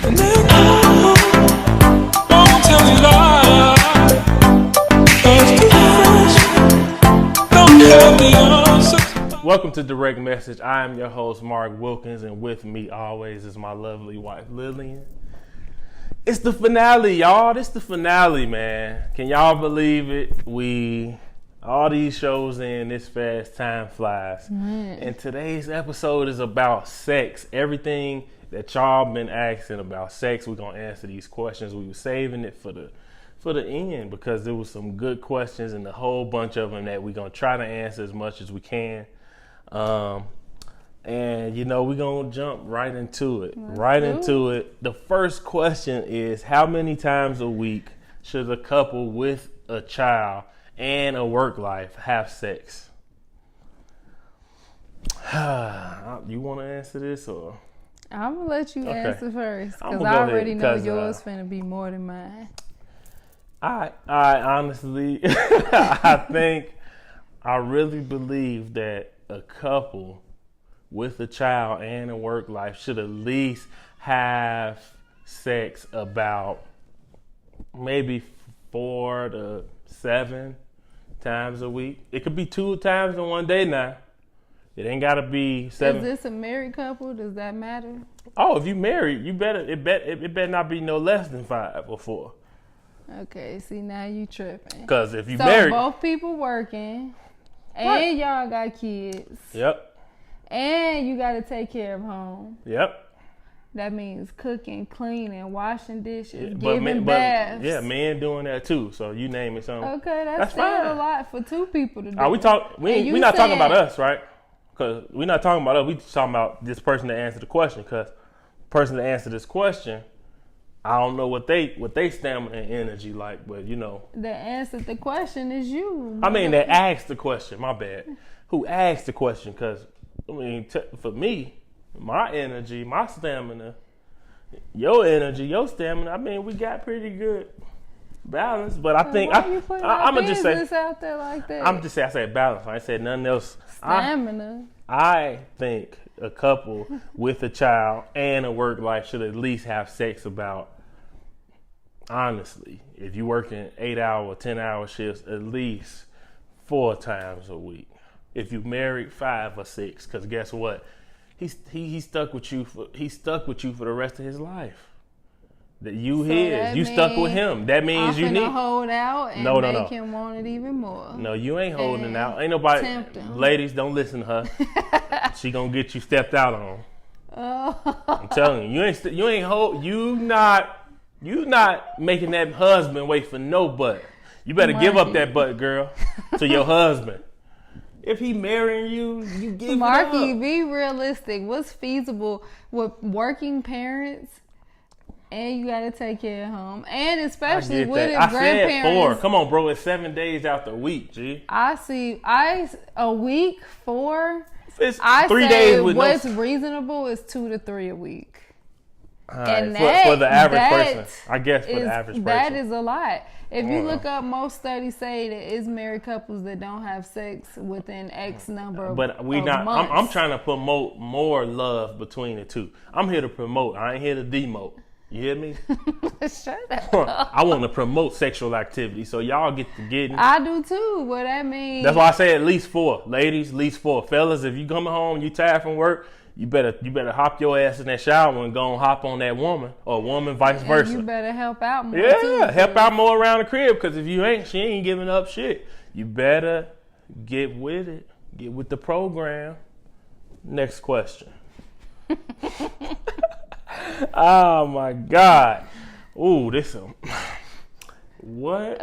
And then don't tell me lies. Cause too fresh, don't have the answers. Welcome to Direct Message. I am your host, Mark Wilkins, and with me always is my lovely wife, Lillian. It's the finale, y'all. This the finale, man. Can y'all believe it? All these shows in this fast, time flies. And today's episode is about sex. Everything that y'all been asking about sex, we're gonna answer these questions. We were saving it for the end because there was some good questions and a whole bunch of them that we're gonna try to answer as much as we can. And you know, we're gonna jump right into it. The first question is, how many times a week should a couple with a child and a work life have sex? You want to answer this or? I'm gonna let you answer first because I already know yours finna be more than mine. I honestly, I really believe that a couple with a child and a work life should at least have sex about maybe 4 to 7 times a week. It could be 2 times in one day now. It ain't gotta be 7. Is this a married couple? Does that matter? Oh, if you married, you better it better not be no less than 5 or 4. Okay, see now you tripping. Cause if you married, both people working, and right, y'all got kids. Yep. And you gotta take care of home. Yep. That means cooking, cleaning, washing dishes, Yeah, giving baths. Yeah, men doing that too. So you name it something. Okay, that's still fine. a lot for 2 people to do. We not talking about us, right? Because we're not talking about us. We just talking about this person to answer the question. Because the person to answer this question, I don't know what they stamina and energy like, but you know. The answer to the question is you. I mean, they asked the question. My bad. Who asked the question? Because I mean, for me, my energy, my stamina, your energy, your stamina. I mean, we got pretty good balance. But I think I'm gonna just say out there like that. I'm just say I said balance. I ain't said nothing else. Stamina. I think a couple with a child and a work life should at least have sex about, honestly, if you working 8-hour, 10-hour shifts, at least 4 times a week. If you married, 5 or 6, because guess what? He stuck with you for the rest of his life. That you stuck with him. That means you need hold out and make him want it even more. No, you ain't holding out. Ain't nobody. Ladies, don't listen to her. She gonna get you stepped out on. Oh. I'm telling you, you not making that husband wait for no butt. You better give up that butt, girl, to your husband. If he marrying you, you give Marky, it up. be realistic. What's feasible with working parents? And you gotta take care of home, and especially with grandparents. I said 4. Come on, bro. It's 7 days out the week, G. A week 4. It's 3 days with what's reasonable is 2 to 3 a week. And for the average person, I guess for the average person, that is a lot. If you look up, most studies say that it's married couples that don't have sex within X number of months. I'm trying to promote more love between the two. I'm here to promote. I ain't here to demote. You hear me? Shut up. I want to promote sexual activity, so y'all get to getting. I do too. What that means? That's why I say at least 4. Ladies, at least 4. Fellas, if you coming home, you tired from work, you better hop your ass in that shower and go and hop on that woman, or woman vice versa. You better help out more. Yeah, help out more around the crib, because if you ain't, she ain't giving up shit. You better get with it. Get with the program. Next question. Oh my God. Ooh, this what?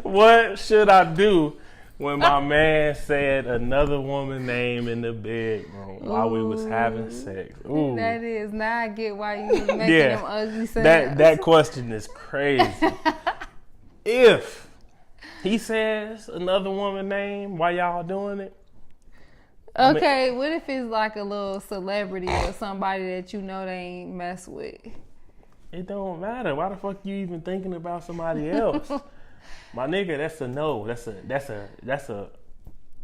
What should I do when my man said another woman name in the bedroom while we was having sex? Ooh. That is. Now I get why you was making them ugly sounds. That question is crazy. If he says another woman name while y'all doing it, okay, what if it's like a little celebrity or somebody that you know they ain't mess with? It don't matter. Why the fuck you even thinking about somebody else? My nigga, that's a no. That's a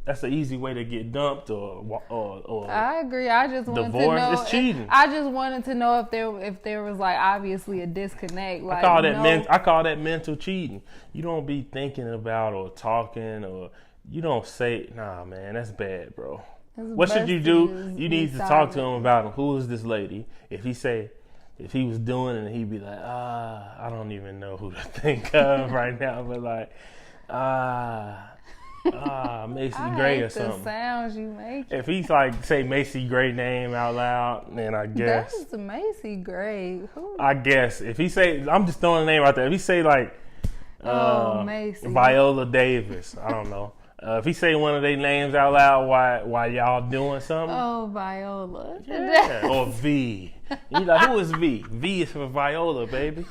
that's an easy way to get dumped or I agree. I just wanted divorce. to know. It's cheating. I just wanted to know if there was like obviously a disconnect. Like, I call that mental cheating. You don't be thinking about or talking or you don't say, nah, man, that's bad, bro. What should you do? You need to talk to him about him. Who is this lady? If he was doing it, and he'd be like, I don't even know who to think of right now, but like, Macy Gray or something. The sounds you make. If he's like say Macy Gray name out loud, then I guess that's Macy Gray. Who? I guess if he say, I'm just throwing a name out there. If he say like, Macy Viola Davis, I don't know. If he say one of their names out loud while y'all doing something. Oh, Viola. Yeah. Or V. You like, who is V? V is for Viola, baby.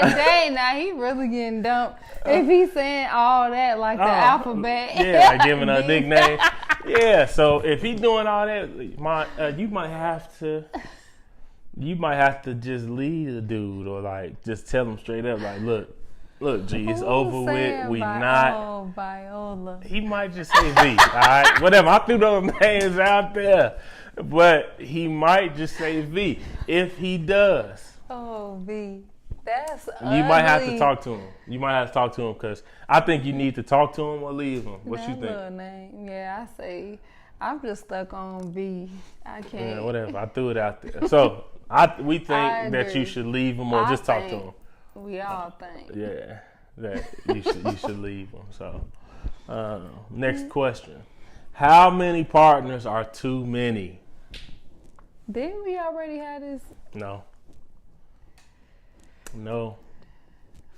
Dang, now he really getting dumped. If he's saying all that, like the alphabet. Yeah, like giving her a nickname. Yeah, so if he's doing all that, you might have to just lead the dude or like just tell him straight up, like, look, G, it's over with. We not. Oh, Viola. He might just say V. All right, whatever. I threw those names out there, but he might just say V. If he does, oh, V. That's ugly. You might have to talk to him. Because I think you need to talk to him or leave him. What you think? Little name. Yeah, I say I'm just stuck on V. I can't. Yeah, whatever. I threw it out there. So we think that you should leave him or just talk to him. We all think. Yeah, that you should leave him. So, next question: how many partners are too many? Didn't we already have this? No.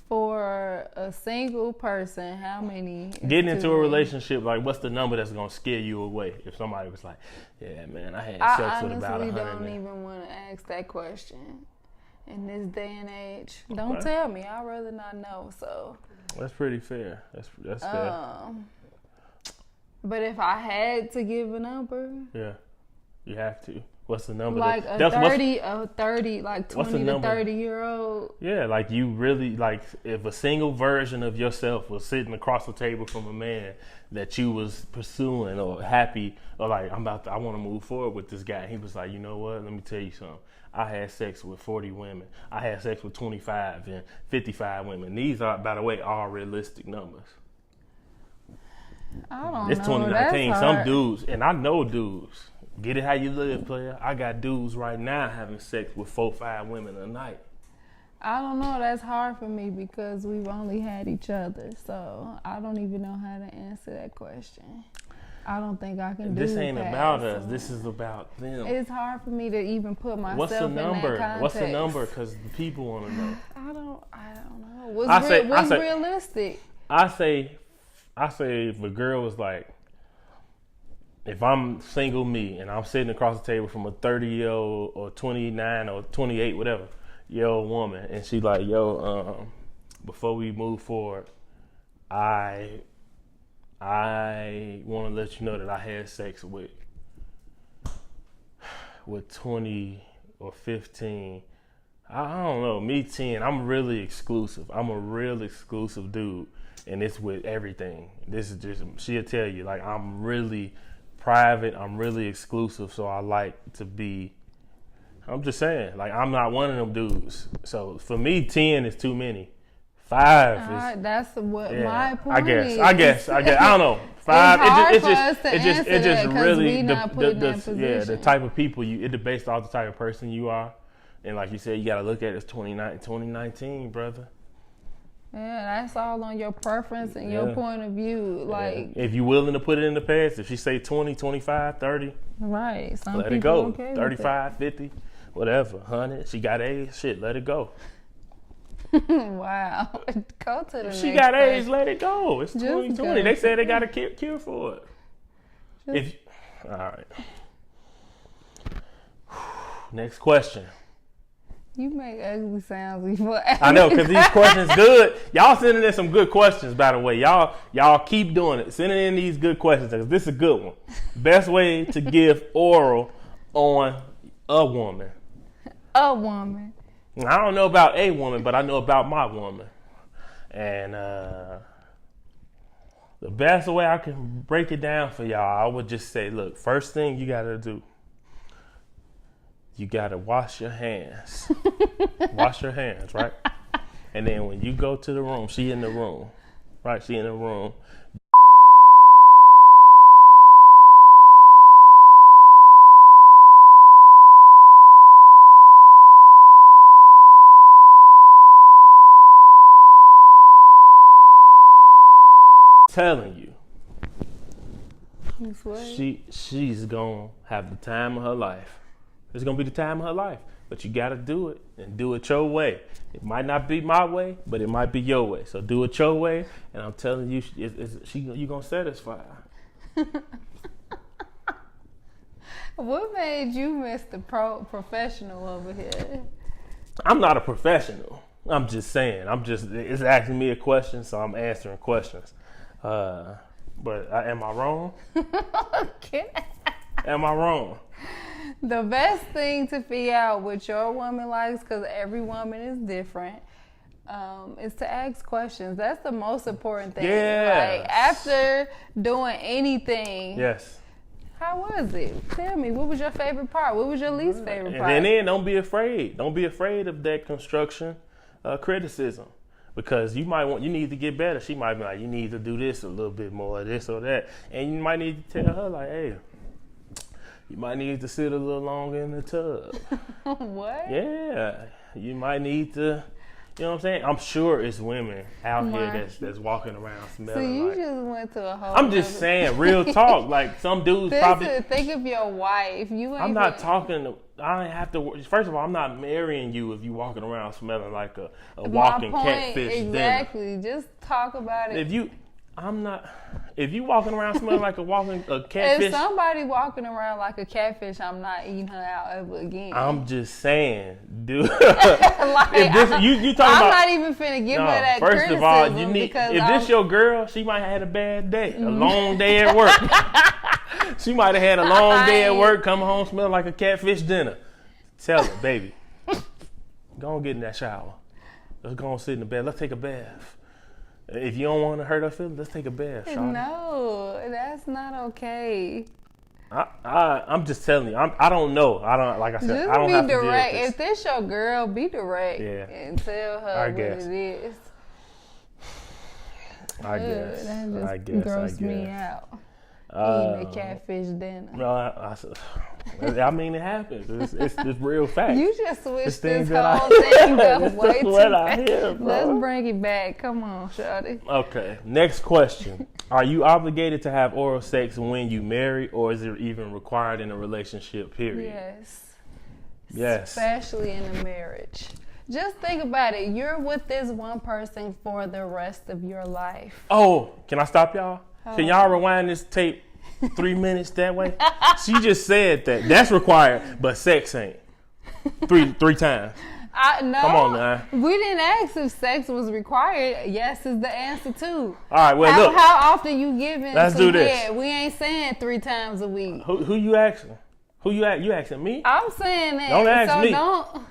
For a single person, how many? Getting into a relationship, like, what's the number that's gonna scare you away? If somebody was like, "Yeah, man, I had sex with about 100." I honestly don't even want to ask that question. In this day and age, don't tell me. I'd rather not know. So that's pretty fair. That's fair. But if I had to give a number, yeah, you have to. What's the number? Like a 30, like 20 to 30-year-old. Yeah, like you really like if a single version of yourself was sitting across the table from a man that you was pursuing or happy or like I want to move forward with this guy. And he was like, you know what? Let me tell you something. I had sex with 40 women. I had sex with 25 and 55 women. These are, by the way, all realistic numbers. I don't know. It's 2019. Some dudes, and I know dudes. Get it how you live, player. I got dudes right now having sex with 4-5 women a night. I don't know. That's hard for me because we've only had each other. So I don't even know how to answer that question. I don't think I can do that. This ain't about us. This is about them. It's hard for me to even put myself in that context. What's the number? Because the people want to know. I don't know. What's realistic? I say if a girl was like, if I'm single me and I'm sitting across the table from a 30-year-old or 29 or 28, whatever, year old woman, and she like, yo, before we move forward, I want to let you know that I had sex with 20 or 15. I don't know, me 10. I'm really exclusive. I'm a real exclusive dude, and it's with everything. This is just, she'll tell you, like, I'm really private. I'm really exclusive, so I like to be, I'm just saying, like, I'm not one of them dudes. So for me, 10 is too many. 5 is. That's what my point is. I guess. I don't know. 5. It just really the type of people it based off the type of person you are, and like you said, you got to look at it as 2019, brother. Yeah, that's all on your preference and your point of view. Like, if you're willing to put it in the past, if she say 20, 25, 30, right? Some let it go. Okay 35, 50, whatever, 100. She got AIDS. Shit, let it go. Wow. Go to the next she got AIDS, let it go. It's 2020. They said they got a cure for it. All right. Next question. You make ugly sounds before. I know, because these questions good. Y'all sending in some good questions, by the way. Y'all keep doing it. Sending in these good questions, because this is a good one. Best way to give oral on a woman. A woman. I don't know about a woman, but I know about my woman. And The best way I can break it down for y'all, I would just say, look, first thing you gotta do, you gotta wash your hands. Wash your hands, right? And then when you go to the room, she in the room, right? She in the room. Telling you, she's gonna have the time of her life. It's gonna be the time of her life, but you gotta do it and do it your way. It might not be my way, but it might be your way. So do it your way, and I'm telling you, you gonna satisfy her. What made you miss the professional over here? I'm not a professional. I'm just saying. It's asking me a question, so I'm answering questions. But am I wrong? Am I wrong? The best thing to figure out what your woman likes, because every woman is different, is to ask questions. That's the most important thing. Yeah. Like, after doing anything, yes. How was it? Tell me, what was your favorite part? What was your least favorite part? And then don't be afraid. Don't be afraid of that construction criticism. Because you need to get better. She might be like, you need to do this a little bit more, this or that. And you might need to tell her, like, hey, you might need to sit a little longer in the tub. What? Yeah. You might need to, you know what I'm saying? I'm sure it's women out here that's walking around smelling so you like. just went to a whole. I'm just saying, real talk. Like, some dudes probably. Think of your wife. I'm not talking. I ain't have to. First of all, I'm not marrying you if you walking around smelling like a walking catfish exactly. dinner. Just talk about it. If you walking around smelling like a catfish. If somebody walking around like a catfish, I'm not eating her out ever again. I'm just saying, dude. Like, you talking about? I'm not even finna give her that first criticism. Of all, you need. If this your girl, she might have had a bad day, a long day at work. She might have had a long day at work, come home smelling like a catfish dinner. Tell her, baby, go and get in that shower. Let's go and sit in the bed. Let's take a bath. If you don't want to hurt her feelings, let's take a bath, shawty. No, that's not okay. I'm just telling you. I don't know. I don't, like I said, Just I don't be have to direct. deal with If this your girl, be direct and tell her what it is. I guess. That just grossed me out. Eating a catfish dinner. No, I mean, it happens. It's real facts. You just switched this that whole thing up way too what fast. I hear, bro. Let's bring it back. Come on, shawty. Okay, next question. Are you obligated to have oral sex when you marry, or is it even required in a relationship, period? Yes. Especially in a marriage. Just think about it. You're with this one person for the rest of your life. Oh, can I stop y'all? Can y'all rewind this tape 3 minutes that way? She just said that. That's required, but sex ain't. Three times. No. Come on now. We didn't ask if sex was required. Yes is the answer too. All right, well, look. How often you giving Let's do this. head? We ain't saying 3 times a week. Who you asking? You asking me? I'm saying that. Don't ask me. Don't.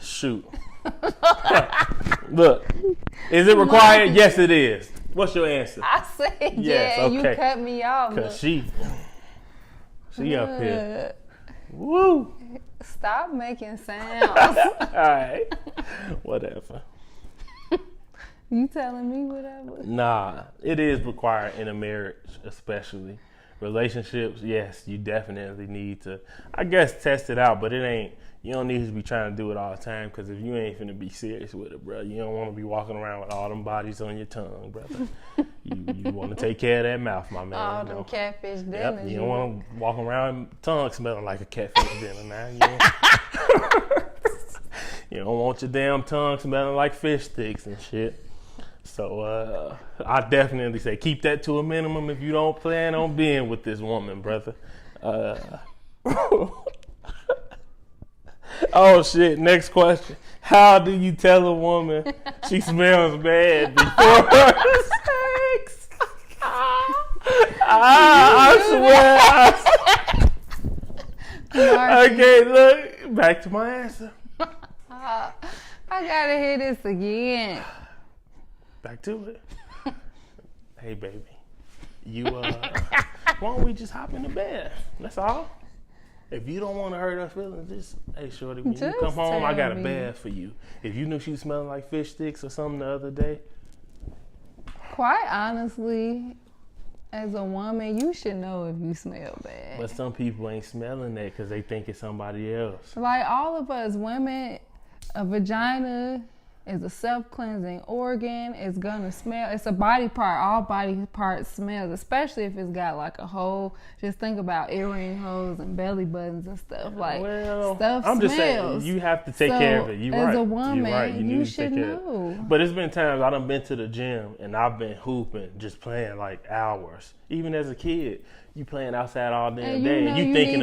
Shoot. Look. Is it required? Yes, it is. What's your answer? I said yes, yeah. Okay. You cut me off. Cause she up here. Woo. Stop making sounds. All right. Whatever. You telling me whatever? Nah, it is required in a marriage, especially. Relationships, yes, you definitely need to, I guess, test it out, but it ain't, you don't need to be trying to do it all the time, because if you ain't finna be serious with it, bro, you don't want to be walking around with all them bodies on your tongue, brother. You want to take care of that mouth, my man. All them catfish dinners. Yep, you don't want to walk around tongue smelling like a catfish dinner now. You don't want your damn tongue smelling like fish sticks and shit. So I definitely say keep that to a minimum if you don't plan on being with this woman, brother. Oh shit! Next question: how do you tell a woman she smells bad before her sex? I swear. Okay, look. Back to my answer. I gotta hear this again. Back to it. Hey, baby. why don't we just hop in the bed? That's all. If you don't want to hurt her feelings, just, hey, shorty, when you come home, I got a bath for you. If you knew she was smelling like fish sticks or something the other day. Quite honestly, as a woman, you should know if you smell bad. But some people ain't smelling that because they think it's somebody else. Like all of us women, a vagina is a self-cleansing organ. It's gonna smell. It's a body part. All body parts smell, especially if it's got like a hole. Just think about earring holes and belly buttons and stuff. Like, stuff I'm smells. just saying, you have to take care of it. You as right. a woman, You're right. you should know. But it's been times I done been to the gym and I've been hooping, just playing like hours. Even as a kid, you playing outside all damn day, and you thinking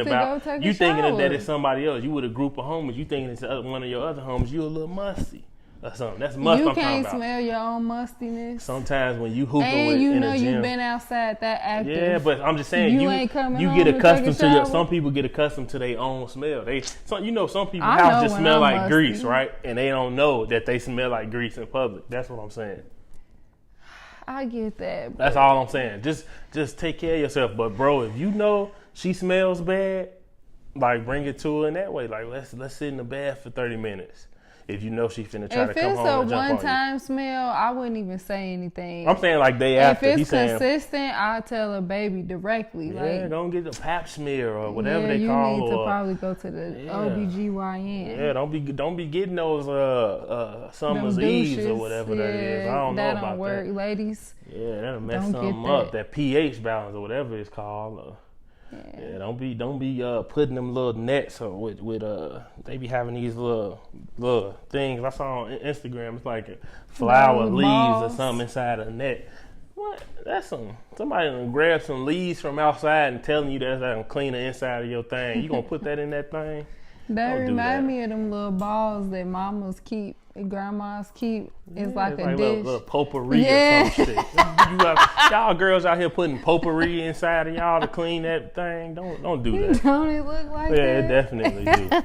that it's somebody else. You with a group of homies, you thinking it's one of your other homies. You a little musty or something. That's must. You I'm talking about. can't smell your own mustiness. Sometimes when you hooping and in the gym, you've been outside that active. Yeah, but I'm just saying you get accustomed to some people get accustomed to their own smell. Some people house just smell like musty. Grease, right? And they don't know that they smell like grease in public. That's what I'm saying. I get that. That's all I'm saying. Just take care of yourself. But bro, if you know she smells bad, like bring it to her in that way. Like let's sit in the bath for 30 minutes. If you know she's finna try to come home and jump on you. If it's a one-time smell, I wouldn't even say anything. I'm saying like day after. If it's consistent, I'll tell a baby directly. Yeah, don't get the pap smear or whatever they call it. You need to probably go to the OBGYN. Yeah, don't be getting those summer's eves or whatever that is. I don't know about that. That don't work, ladies. Yeah, that'll mess something up. That pH balance or whatever it's called. Yeah, don't be putting them little nets with they be having these little things I saw on Instagram. It's like flower leaves or something inside a net. What? That's somebody gonna grab some leaves from outside and telling you that's gonna clean the inside of your thing. You gonna put that in that thing? That remind me of them little balls that mamas keep, grandmas keep. It's like a dish. Little potpourri or some shit. Y'all girls out here putting potpourri inside of y'all to clean that thing. Don't do that. Don't it look like that? Yeah, it definitely do.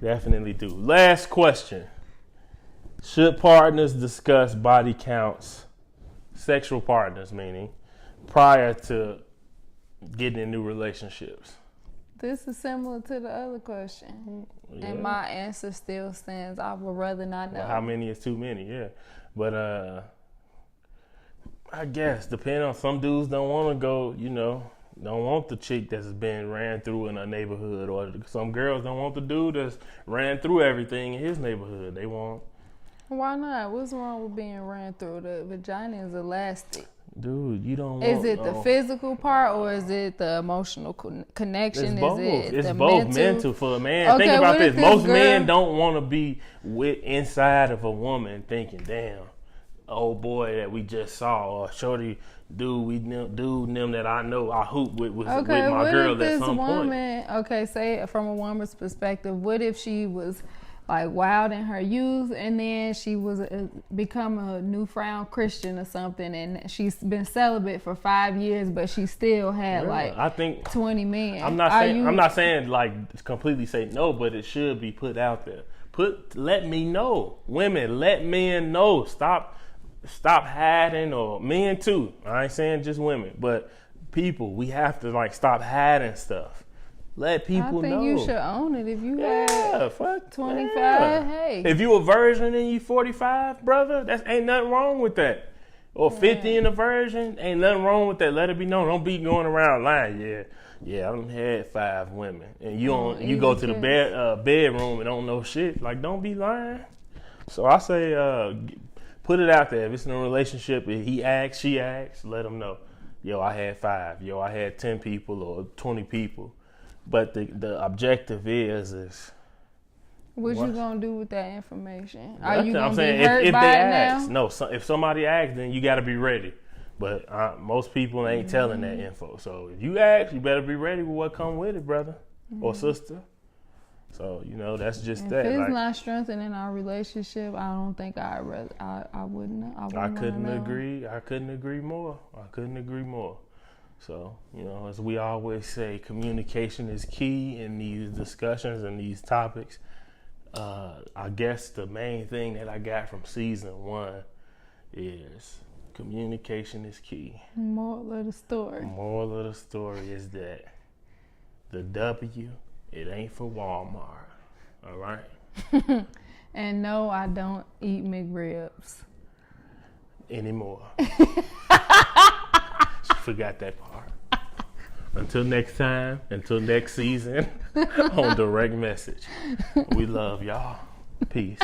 Definitely do. Last question. Should partners discuss body counts, sexual partners meaning, prior to getting in new relationships? This is similar to the other question. Yeah. And my answer still stands. I would rather not know. Well, how many is too many? Yeah. But I guess, depending on some dudes don't want to go, don't want the chick that's been ran through in a neighborhood, or some girls don't want the dude that's ran through everything in his neighborhood. They want. Why not? What's wrong with being ran through? The vagina is elastic. Dude, you don't want... Is it the physical part or is it the emotional connection? It's both. It's both mental for a man. Okay, think about this. Most men don't want to be inside of a woman thinking, damn, old boy that we just saw, or shorty dude them that I know I hoop with my girl at some point. Okay, say from a woman's perspective, what if she was like wild in her youth, and then she was become a newfound Christian or something, and she's been celibate for 5 years, but she still had I think 20 men. I'm not saying like completely say no, but it should be put out there. Let me know, women. Let men know. Stop hiding, or men too. I ain't saying just women, but people. We have to stop hiding stuff. Let people know. I think you should own it. If you had 25, hey. If you a virgin and you 45, brother, ain't nothing wrong with that. Or 50 in a virgin, ain't nothing wrong with that. Let it be known. Don't be going around lying. Yeah, I done had 5 women. And you go to the bedroom and don't know shit. Like, don't be lying. So I say, put it out there. If it's in a relationship, if he asks, she asks, let him know. Yo, I had 5. Yo, I had 10 people or 20 people. But the objective is what you gonna do with that information? Are you gonna be hurt by it now? No, if somebody asks, then you got to be ready. But most people ain't telling that info. So if you ask, you better be ready with what come with it, brother or sister. So that's just that. If it's not strengthening our relationship, I don't think I wouldn't. I couldn't agree. I couldn't agree more. So, as we always say, communication is key in these discussions and these topics. I guess the main thing that I got from season 1 is Communication is key. Moral of the story. Moral of the story is that the W, it ain't for Walmart. All right? And no, I don't eat McRibs. Anymore. Forgot that part. Until next time, until next season, on Direct Message. We love y'all. Peace.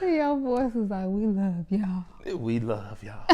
Your voice is like, we love y'all. We love y'all.